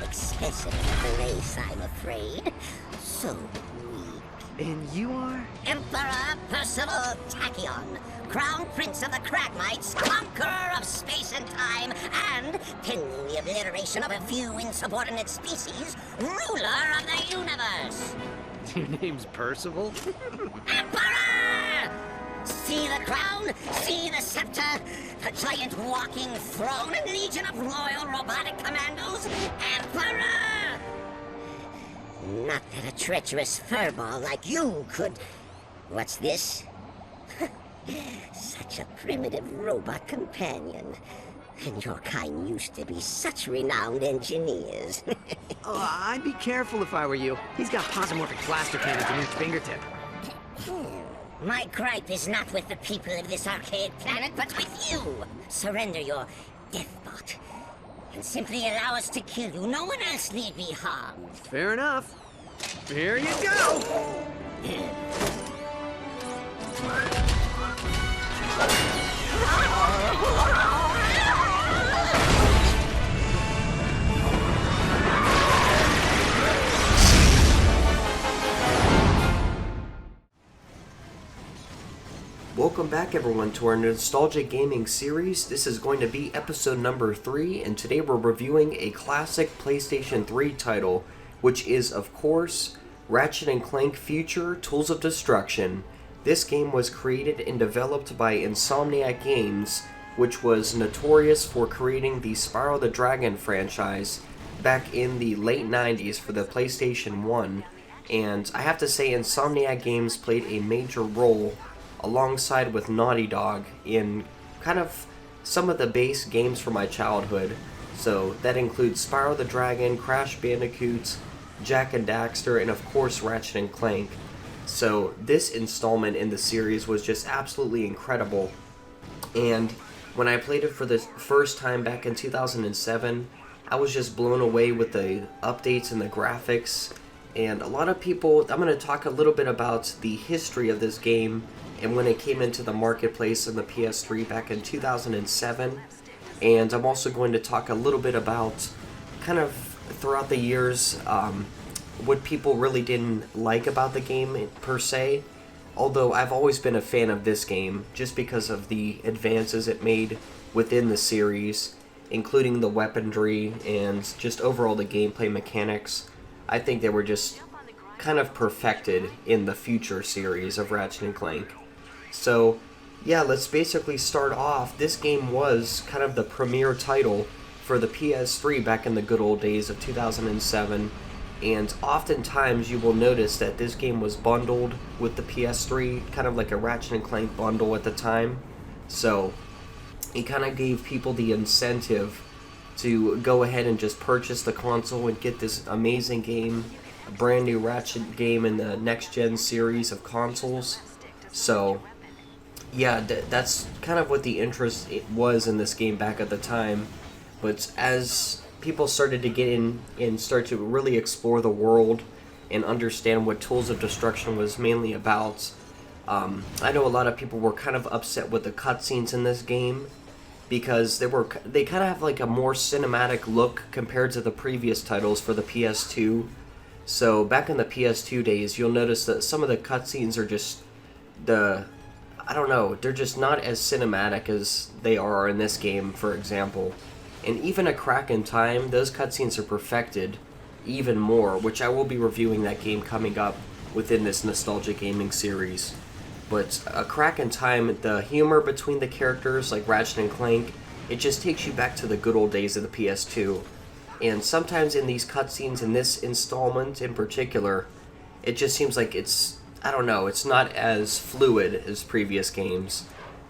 that excessive place, I'm afraid. So weak. And you are? Emperor Percival Tachyon, Crown Prince of the Cragmites, conqueror of space and time, and, pending the obliteration of a few insubordinate species, ruler of the universe. Your name's Percival? Emperor! See the crown, see the scepter, the giant walking throne and legion of loyal robotic commandos. Emperor! Not that a treacherous furball like you could... What's this? Such a primitive robot companion. And your kind used to be such renowned engineers. Oh, I'd be careful if I were you. He's got posomorphic blaster cannons in his fingertip. My gripe is not with the people of this arcade planet, but with you. Surrender your deathbot, and simply allow us to kill you. No one else need be harmed. Fair enough. Here you go! Welcome back everyone to our Nostalgia Gaming series. This is going to be episode number 3, and today we're reviewing a classic PlayStation 3 title, which is of course Ratchet & Clank Future Tools of Destruction. This game was created and developed by Insomniac Games, which was notorious for creating the Spyro the Dragon franchise back in the late 90s for the PlayStation 1. And I have to say Insomniac Games played a major role alongside with Naughty Dog in kind of some of the base games from my childhood. So that includes Spyro the Dragon, Crash Bandicoot, Jak and Daxter, and of course Ratchet & Clank. So this installment in the series was just absolutely incredible. And when I played it for the first time back in 2007, I was just blown away with the updates and the graphics. And a lot of people, I'm going to talk a little bit about the history of this game and when it came into the marketplace in the PS3 back in 2007. And I'm also going to talk a little bit about kind of throughout the years what people really didn't like about the game per se. Although I've always been a fan of this game just because of the advances it made within the series, including the weaponry and just overall the gameplay mechanics. I think they were just kind of perfected in the future series of Ratchet & Clank. So, yeah, let's basically start off. This game was kind of the premier title for the PS3 back in the good old days of 2007, and oftentimes you will notice that this game was bundled with the PS3, kind of like a Ratchet & Clank bundle at the time. So, it kind of gave people the incentive to go ahead and just purchase the console and get this amazing game, a brand new Ratchet game in the next-gen series of consoles. So, yeah, that's kind of what the interest was in this game back at the time. But as people started to get in and start to really explore the world and understand what Tools of Destruction was mainly about, I know a lot of people were kind of upset with the cutscenes in this game because they kind of have like a more cinematic look compared to the previous titles for the PS2. So back in the PS2 days, you'll notice that some of the cutscenes are just I don't know, they're just not as cinematic as they are in this game, for example. And even A Crack in Time, those cutscenes are perfected even more, which I will be reviewing that game coming up within this Nostalgia Gaming series. But A Crack in Time, the humor between the characters like Ratchet and Clank, it just takes you back to the good old days of the PS2. And sometimes in these cutscenes, in this installment in particular, it just seems like it's not as fluid as previous games.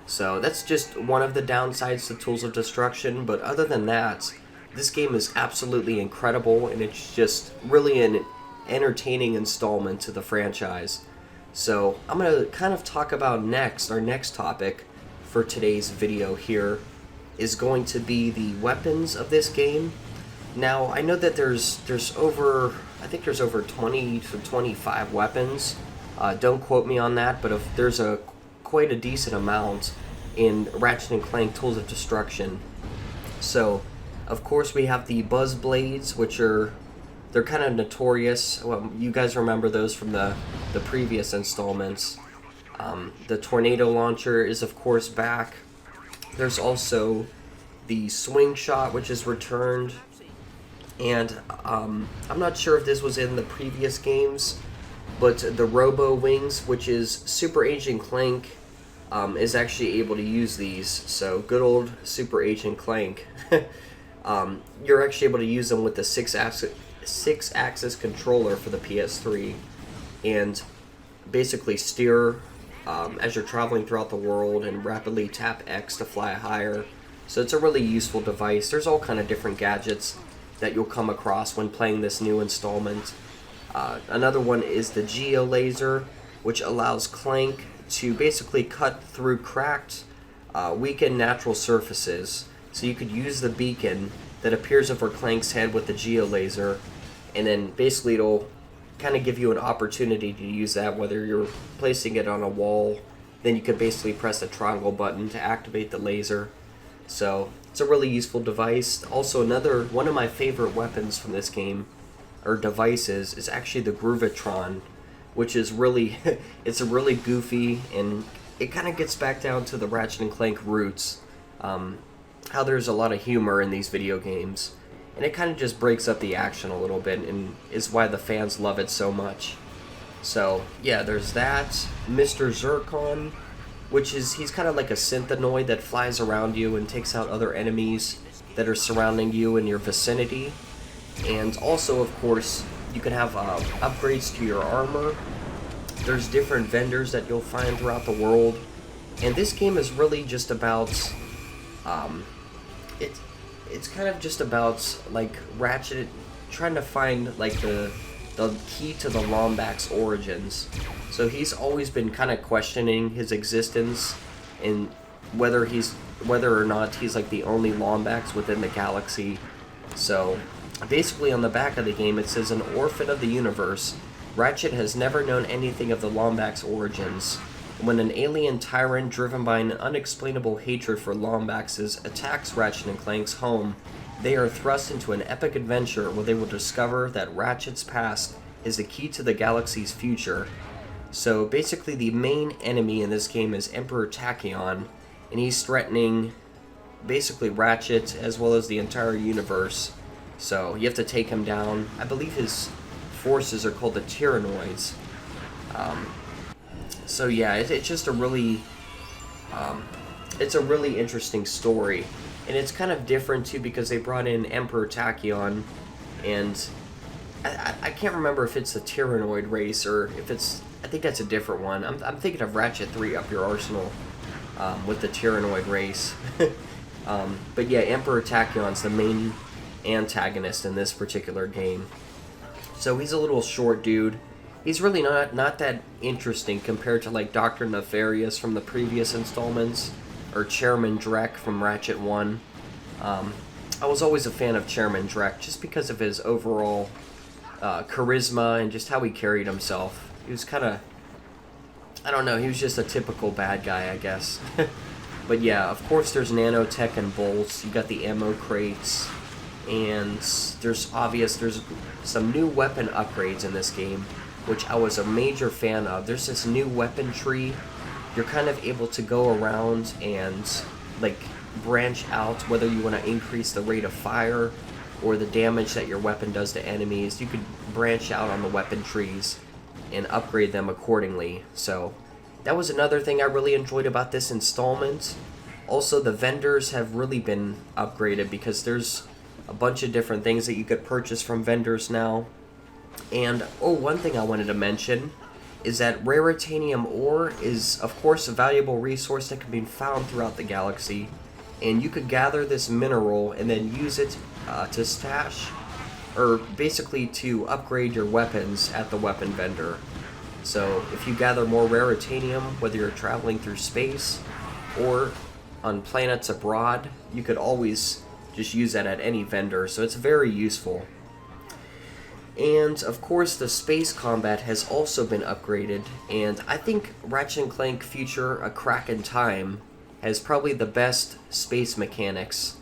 So that's just one of the downsides to Tools of Destruction, but other than that, this game is absolutely incredible, and it's just really an entertaining installment to the franchise. So I'm going to kind of talk about our next topic for today's video here is going to be the weapons of this game. Now, I know that there's over 20 to 25 weapons. Don't quote me on that, but there's quite a decent amount in Ratchet & Clank Tools of Destruction. So, Of course, we have the Buzz Blades, they're kind of notorious. Well, you guys remember those from the previous installments. The Tornado Launcher is, of course, back. There's also the Swing Shot, which is returned. And I'm not sure if this was in the previous games, but the Robo Wings, which is Super Agent Clank, is actually able to use these. So good old Super Agent Clank. You're actually able to use them with the six-axis controller for the PS3, and basically steer as you're traveling throughout the world, and rapidly tap X to fly higher. So it's a really useful device. There's all kind of different gadgets that you'll come across when playing this new installment. Another one is the Geo Laser, which allows Clank to basically cut through cracked, weakened natural surfaces. So you could use the beacon that appears over Clank's head with the Geo Laser, and then basically it'll kind of give you an opportunity to use that, whether you're placing it on a wall. Then you could basically press the triangle button to activate the laser. So it's a really useful device. Also, another one of my favorite weapons from this game, or devices, is actually the Groovitron, which is really, it's a really goofy, and it kind of gets back down to the Ratchet and Clank roots. How there's a lot of humor in these video games, and it kind of just breaks up the action a little bit, and is why the fans love it so much. So yeah, there's that. Mr. Zircon, which is, he's kind of like a synthenoid that flies around you and takes out other enemies that are surrounding you in your vicinity. And also, of course, you can have upgrades to your armor. There's different vendors that you'll find throughout the world, and this game is really just about it's kind of just about like Ratchet trying to find like the key to the Lombax origins. So he's always been kind of questioning his existence, and whether or not he's like the only Lombax within the galaxy. So basically on the back of the game it says, an orphan of the universe, Ratchet has never known anything of the Lombax origins. When an alien tyrant driven by an unexplainable hatred for Lombaxes attacks Ratchet and Clank's home, they are thrust into an epic adventure where they will discover that Ratchet's past is the key to the galaxy's future. So basically the main enemy in this game is Emperor Tachyon, and he's threatening basically Ratchet as well as the entire universe. So you have to take him down. I believe his forces are called the Tyrannoids. So yeah, it's just a really, it's a really interesting story, and it's kind of different too because they brought in Emperor Tachyon, and I can't remember if it's the Tyrannoid race or if it's, I think that's a different one. I'm thinking of Ratchet 3 Up Your Arsenal with the Tyrannoid race. But yeah, Emperor Tachyon's the main antagonist in this particular game. So he's a little short dude. He's really not that interesting compared to like Dr. Nefarious from the previous installments, or Chairman Drek from Ratchet 1. I was always a fan of Chairman Drek just because of his overall charisma and just how he carried himself. He was kind of, I don't know, he was just a typical bad guy, I guess. But yeah, of course there's nanotech and bolts. You got the ammo crates, and there's some new weapon upgrades in this game, which I was a major fan of. There's this new weapon tree. You're kind of able to go around and like branch out, whether you want to increase the rate of fire or the damage that your weapon does to enemies. You could branch out on the weapon trees and upgrade them accordingly. So that was another thing I really enjoyed about this installment. Also, the vendors have really been upgraded because there's a bunch of different things that you could purchase from vendors now. And one thing I wanted to mention is that Raritanium ore is, of course, a valuable resource that can be found throughout the galaxy, and you could gather this mineral and then use it to stash, or basically to upgrade your weapons at the weapon vendor. So if you gather more Raritanium, whether you're traveling through space or on planets abroad, you could always just use that at any vendor, so it's very useful. And of course the space combat has also been upgraded, and I think Ratchet & Clank Future: A Crack in Time has probably the best space mechanics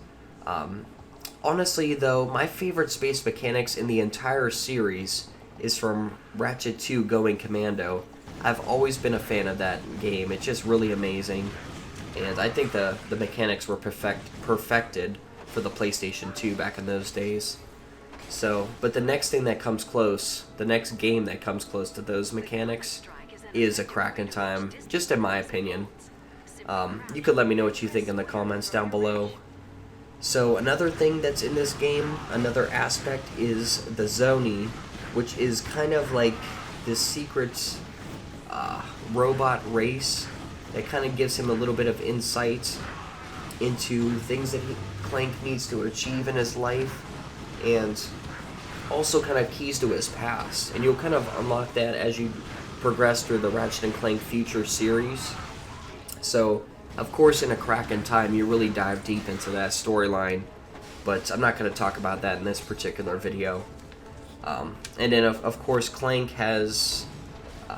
honestly, though, my favorite space mechanics in the entire series is from Ratchet 2 Going Commando. I've always been a fan of that game. It's just really amazing. And I think the mechanics were perfected for the PlayStation 2 back in those days. So, but the next thing that comes close, the next game that comes close to those mechanics is A Crack in Time, just in my opinion. You could let me know what you think in the comments down below. So another thing that's in this game, another aspect, is the Zoni, which is kind of like this secret robot race that kind of gives him a little bit of insight into things that Clank needs to achieve in his life, and also kind of keys to his past. And you'll kind of unlock that as you progress through the Ratchet and Clank Future series. So, of course, in A Crack in Time, you really dive deep into that storyline, but I'm not going to talk about that in this particular video. And then, of course, Clank has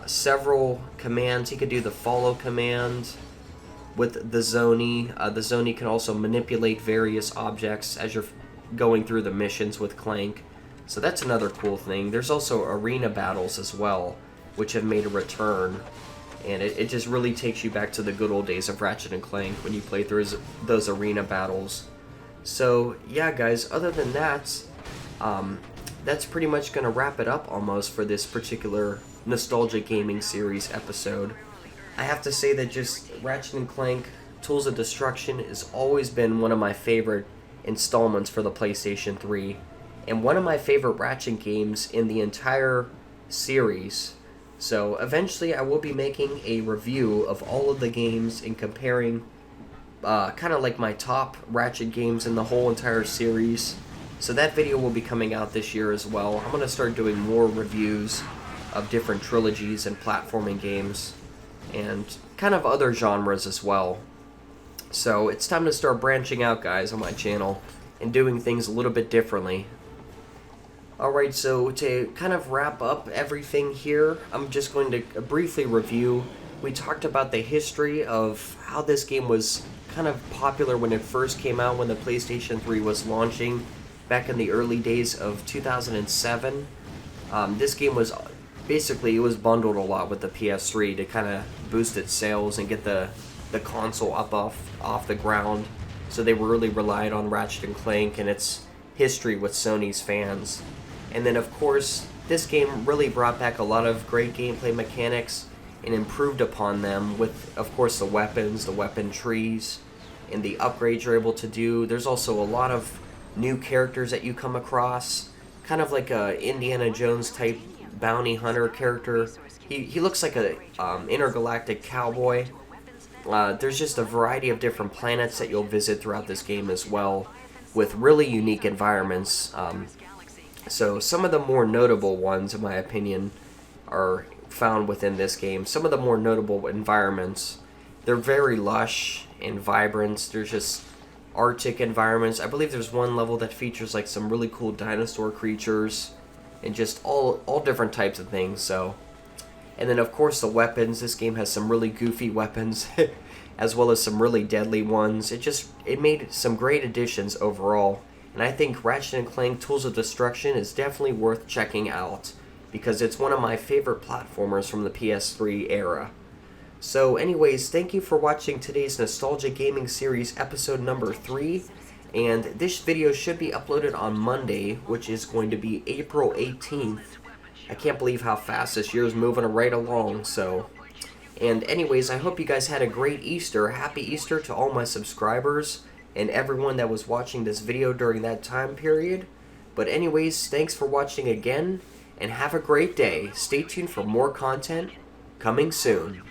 several commands. He could do the follow command with the Zoni. The Zoni can also manipulate various objects as you're going through the missions with Clank. So that's another cool thing. There's also arena battles as well, which have made a return. And it just really takes you back to the good old days of Ratchet and Clank when you play through those arena battles. So, yeah, guys, other than that, that's pretty much going to wrap it up almost for this particular Nostalgia Gaming Series episode. I have to say that just Ratchet and Clank Tools of Destruction has always been one of my favorite installments for the PlayStation 3, and one of my favorite Ratchet games in the entire series. So eventually I will be making a review of all of the games and comparing kind of like my top Ratchet games in the whole entire series. So that video will be coming out this year as well. I'm going to start doing more reviews of different trilogies and platforming games, and kind of other genres as well. So it's time to start branching out, guys, on my channel and doing things a little bit differently. Alright, so to kind of wrap up everything here, I'm just going to briefly review. We talked about the history of how this game was kind of popular when it first came out, when the PlayStation 3 was launching back in the early days of 2007. This game was basically, it was bundled a lot with the PS3 to kind of boost its sales and get the console up off the ground. So they really relied on Ratchet and Clank and its history with Sony's fans. And then, of course, this game really brought back a lot of great gameplay mechanics and improved upon them with, of course, the weapons, the weapon trees, and the upgrades you're able to do. There's also a lot of new characters that you come across, kind of like a Indiana Jones type bounty hunter character. He looks like a intergalactic cowboy. There's just a variety of different planets that you'll visit throughout this game as well, with really unique environments. So some of the more notable ones, in my opinion, are found within this game. Some of the more notable environments, they're very lush and vibrant. There's just Arctic environments. I believe there's one level that features like some really cool dinosaur creatures and just all different types of things. So, and then of course the weapons. This game has some really goofy weapons as well as some really deadly ones. It made some great additions overall. And I think Ratchet and Clank Tools of Destruction is definitely worth checking out, because it's one of my favorite platformers from the PS3 era. So anyways, thank you for watching today's Nostalgia Gaming Series episode number 3. And this video should be uploaded on Monday, which is going to be April 18th. I can't believe how fast this year is moving right along, so. And anyways, I hope you guys had a great Easter. Happy Easter to all my subscribers and everyone that was watching this video during that time period. But anyways, thanks for watching again, and have a great day. Stay tuned for more content coming soon.